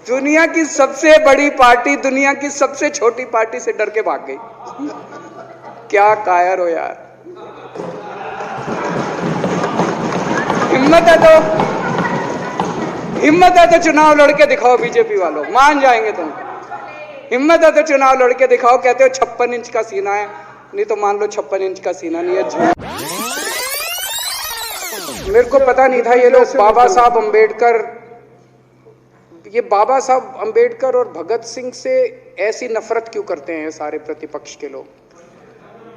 दुनिया की सबसे बड़ी पार्टी दुनिया की सबसे छोटी पार्टी से डर के भाग गई। क्या कायर हो यार, हिम्मत है तो चुनाव लड़के दिखाओ बीजेपी वालों, मान जाएंगे तुम। हिम्मत है तो चुनाव लड़के दिखाओ। कहते हो 56 इंच का सीना है, नहीं तो मान लो 56 इंच का सीना नहीं है। मेरे को पता नहीं था ये लोग बाबा साहब अंबेडकर और भगत सिंह से ऐसी नफरत क्यों करते हैं सारे प्रतिपक्ष के लोग।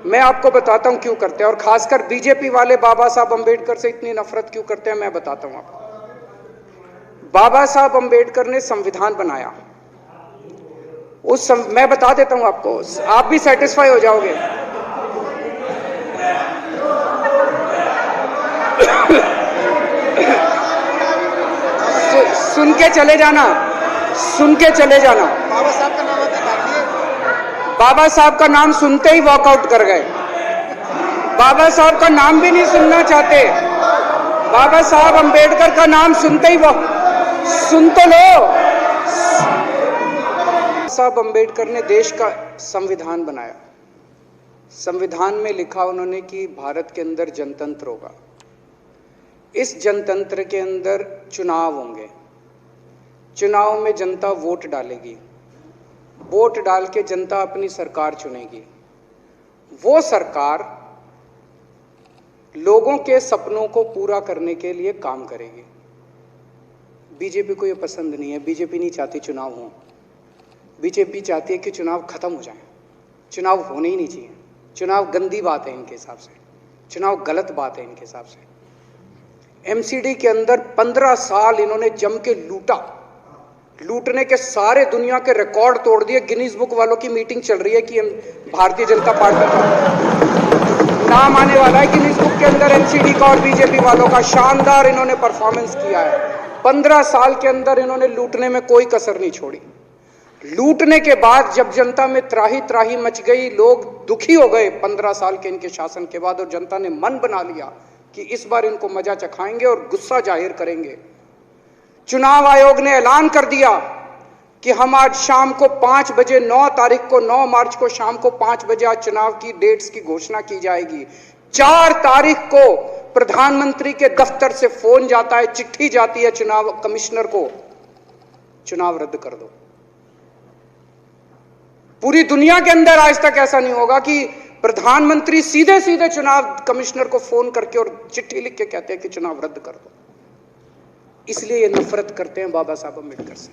मैं आपको बताता हूं क्यों करते हैं, और खासकर बीजेपी वाले बाबा साहब अंबेडकर से इतनी नफरत क्यों करते हैं, मैं बताता हूं आपको। बाबा साहब अंबेडकर ने संविधान बनाया, मैं बता देता हूं आपको, आप भी सेटिस्फाई हो जाओगे। सुन के चले जाना। बाबा साहब का नाम आता है, बाबा साहब का नाम सुनते ही वॉकआउट कर गए। बाबा साहब का नाम भी नहीं सुनना चाहते। बाबा साहब अंबेडकर का नाम सुनते ही सुन तो लो। साहब अंबेडकर ने देश का संविधान बनाया। संविधान में लिखा उन्होंने कि भारत के अंदर जनतंत्र होगा। इस जनतंत्र के अंदर चुनाव होंगे। चुनाव में जनता वोट डालेगी, वोट डाल के जनता अपनी सरकार चुनेगी। वो सरकार लोगों के सपनों को पूरा करने के लिए काम करेगी। बीजेपी को ये पसंद नहीं है। बीजेपी नहीं चाहती चुनाव हो। बीजेपी चाहती है कि चुनाव खत्म हो जाए। चुनाव होने ही नहीं चाहिए। चुनाव गंदी बात है इनके हिसाब से, चुनाव गलत बात है इनके हिसाब से। एमसीडी के अंदर 15 साल इन्होंने जम के लूटने के सारे दुनिया के रिकॉर्ड तोड़ दिए। गिनीज बुक वालों की मीटिंग चल रही है कि भारतीय जनता पार्टी का नाम आने वाला है गिनीज बुक के अंदर। एमसीडी का और बीजेपी वालों का शानदार इन्होंने परफॉर्मेंस किया है। 15 साल के अंदर इन्होंने लूटने में कोई कसर नहीं छोड़ी। लूटने के बाद जब जनता में त्राही मच गई, लोग दुखी हो गए 15 साल के इनके शासन के बाद, और जनता ने मन बना लिया कि इस बार इनको मजा चखाएंगे और गुस्सा जाहिर करेंगे। चुनाव आयोग ने ऐलान कर दिया कि हम आज शाम को 5 बजे 9 मार्च को शाम को 5 बजे आज चुनाव की डेट्स की घोषणा की जाएगी। 4 तारीख को प्रधानमंत्री के दफ्तर से फोन जाता है, चिट्ठी जाती है चुनाव कमिश्नर को, चुनाव रद्द कर दो। पूरी दुनिया के अंदर आज तक ऐसा नहीं होगा कि प्रधानमंत्री सीधे चुनाव कमिश्नर को फोन करके और चिट्ठी लिख के कहते हैं कि चुनाव रद्द कर दो। इसलिए ये नफरत करते हैं बाबा साहब अंबेडकर से।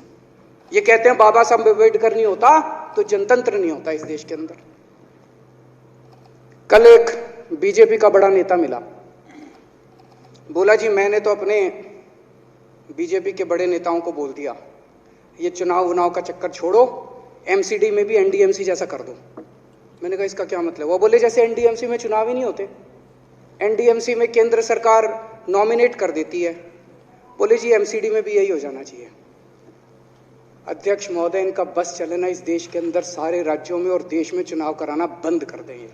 ये कहते हैं बाबा साहब अंबेडकर नहीं होता तो जनतंत्र नहीं होता इस देश के अंदर। कल एक बीजेपी का बड़ा नेता मिला, बोला जी मैंने तो अपने बीजेपी के बड़े नेताओं को बोल दिया ये चुनाव का चक्कर छोड़ो, एमसीडी में भी एनडीएमसी जैसा कर दो। मैंने कहा इसका क्या मतलब? वो बोले जैसे एनडीएमसी में चुनाव ही नहीं होते, एनडीएमसी में केंद्र सरकार नॉमिनेट कर देती है। बोले जी एमसीडी में भी यही हो जाना चाहिए। अध्यक्ष महोदय, इनका बस चलना इस देश के अंदर सारे राज्यों में और देश में चुनाव कराना बंद कर देंगे।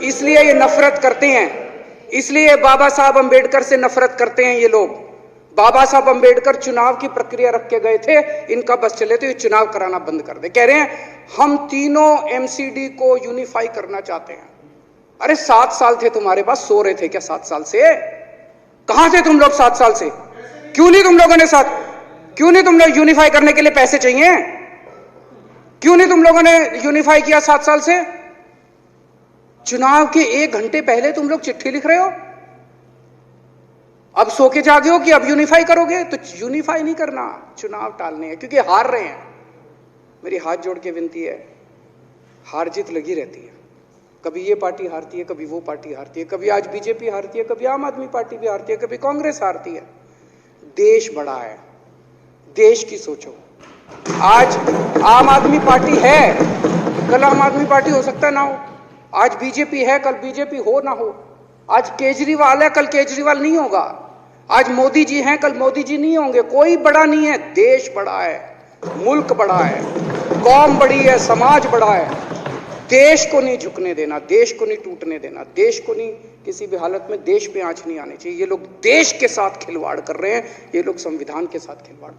इसलिए ये नफरत करते हैं, इसलिए बाबा साहब अंबेडकर से नफरत करते हैं ये लोग। बाबा साहब अंबेडकर चुनाव की प्रक्रिया रख के गए थे, इनका बस चले तो ये चुनाव कराना बंद कर दे। कह रहे हैं हम तीनों एमसीडी को यूनिफाई करना चाहते हैं। अरे 7 साल थे तुम्हारे पास, सो रहे थे क्या 7 साल से? कहां थे तुम लोग 7 साल से? क्यों नहीं तुम लोग यूनिफाई करने के लिए पैसे चाहिए? क्यों नहीं तुम लोगों ने यूनिफाई किया 7 साल से? चुनाव के 1 घंटे पहले तुम लोग चिट्ठी लिख रहे हो, अब सो के जागे हो कि अब यूनिफाई करोगे। तो यूनिफाई नहीं करना, चुनाव टालने हैं, क्योंकि हार रहे हैं। मेरी हाथ जोड़ के विनती है, हार जीत लगी रहती है। कभी ये पार्टी हारती है, कभी वो पार्टी हारती है, कभी आज बीजेपी हारती है, कभी आम आदमी पार्टी भी हारती है, कभी कांग्रेस हारती है। देश बड़ा है, देश की सोचो। आज आम आदमी पार्टी है, कल आम आदमी पार्टी हो सकता है ना हो। आज बीजेपी है, कल बीजेपी हो ना हो। आज केजरीवाल है, कल केजरीवाल नहीं होगा। आज मोदी जी हैं, कल मोदी जी नहीं होंगे। कोई बड़ा नहीं है, देश बड़ा है, मुल्क बड़ा है, कौम बड़ी है, समाज बड़ा है। देश को नहीं झुकने देना, देश को नहीं टूटने देना, देश को नहीं किसी भी हालत में देश पे आंच नहीं आनी चाहिए। ये लोग देश के साथ खिलवाड़ कर रहे हैं, ये लोग संविधान के साथ खिलवाड़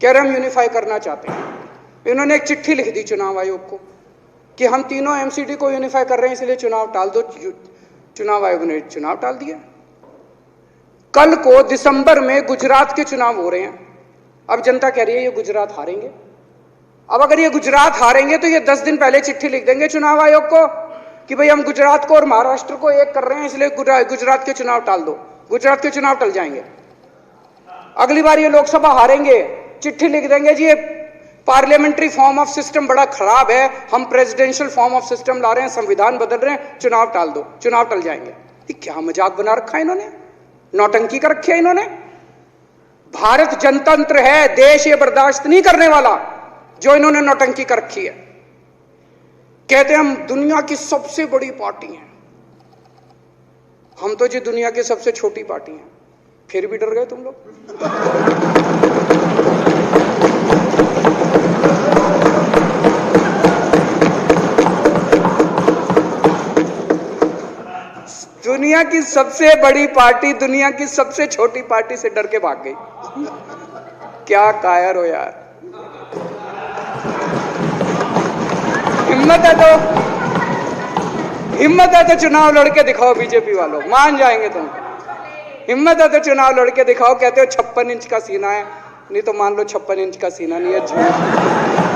कह रहे हम यूनिफाई करना चाहते हैं। इन्होंने एक चिट्ठी लिख दी चुनाव आयोग को कि हम तीनों एमसीडी को यूनिफाई कर रहे हैं, इसलिए चुनाव टाल दो। चुनाव आयोग ने चुनाव टाल दिया। कल को दिसंबर में गुजरात के चुनाव हो रहे हैं। अब जनता कह रही है ये गुजरात हारेंगे। अब अगर ये गुजरात हारेंगे तो ये 10 दिन पहले चिट्ठी लिख देंगे चुनाव आयोग को कि भाई हम गुजरात को और महाराष्ट्र को एक कर रहे हैं, इसलिए गुजरात के चुनाव टाल दो। गुजरात के चुनाव टल जाएंगे। अगली बार ये लोकसभा हारेंगे, चिट्ठी लिख देंगे जी ये पार्लियामेंट्री फॉर्म ऑफ सिस्टम बड़ा खराब है, हम प्रेसिडेंशियल फॉर्म ऑफ सिस्टम ला रहे हैं, संविधान बदल रहे हैं, चुनाव टाल दो। चुनाव टल जाएंगे। ये क्या मजाक बना रखा है इन्होंने, नौटंकी कर रखी है इन्होंने। भारत जनतंत्र है, देश ये बर्दाश्त नहीं करने वाला जो इन्होंने नौटंकी कर रखी है। कहते हैं हम दुनिया की सबसे बड़ी पार्टी हैं, हम तो जी दुनिया की सबसे छोटी पार्टी हैं, फिर भी डर गए तुम लोग। दुनिया की सबसे बड़ी पार्टी दुनिया की सबसे छोटी पार्टी से डर के भाग गई। क्या कायर हो यार। हिम्मत है तो चुनाव लड़के दिखाओ बीजेपी वालों, मान जाएंगे तुम। हिम्मत है तो चुनाव लड़के दिखाओ। कहते हो 56 इंच का सीना है, नहीं तो मान लो 56 इंच का सीना नहीं है, झूठ।